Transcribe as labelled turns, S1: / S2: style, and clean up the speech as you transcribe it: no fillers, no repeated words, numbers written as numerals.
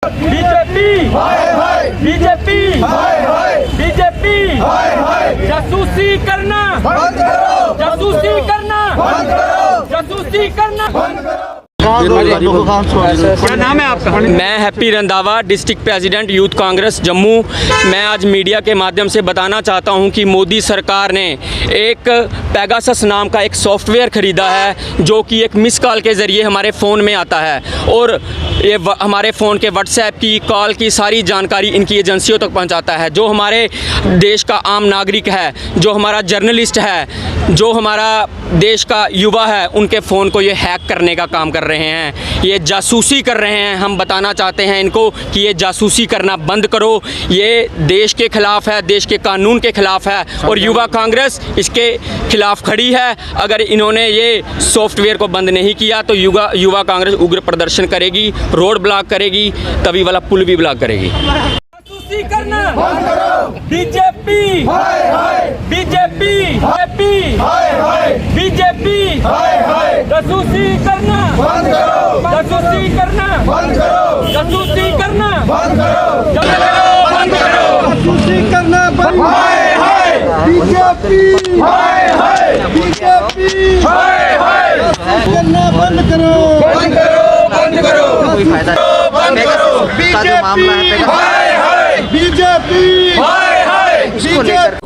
S1: BJP BJP BJP जासूसी करना बंद करो, जासूसी करना बंद करो, जासूसी करना बंद करो।
S2: क्या नाम है आपका?
S3: मैं happy Randhawa, district president youth Congress Jammu. मैं आज मीडिया के माध्यम से बताना चाहता हूं कि मोदी सरकार ने एक पेगासस नाम का एक सॉफ्टवेयर ख़रीदा है जो कि एक मिस कॉल के ज़रिए हमारे फ़ोन में आता है और ये हमारे फ़ोन के व्हाट्सएप की कॉल की सारी जानकारी इनकी एजेंसियों तक पहुंचाता है। जो हमारे देश का आम नागरिक है, जो हमारा जर्नलिस्ट है, जो हमारा देश का युवा है, उनके फ़ोन को ये हैक करने का काम कर रहे हैं, ये जासूसी कर रहे हैं। हम बताना चाहते हैं इनको कि ये जासूसी करना बंद करो। ये देश के ख़िलाफ़ है, देश के कानून के ख़िलाफ़ है और युवा कांग्रेस इसके ख़िलाफ़ खड़ी है। अगर इन्होंने ये सॉफ्टवेयर को बंद नहीं किया तो युवा कांग्रेस उग्र प्रदर्शन करेगी, रोड ब्लॉक करेगी, तवी वाला पुल भी ब्लॉक करेगी।
S1: जासूसी करना बंद करो, बीजेपी बीजेपी बीजेपी जासूसी करना बंद करो, जासूसी करना बंद करो, जासूसी करना बंद करो, बंद करो,
S4: जासूसी करना बंद बीजेपी बीजेपी करना बंद करो,
S1: बंद करो, बंद करो, बंद करो,
S4: बीजेपी बीजेपी बीजेपी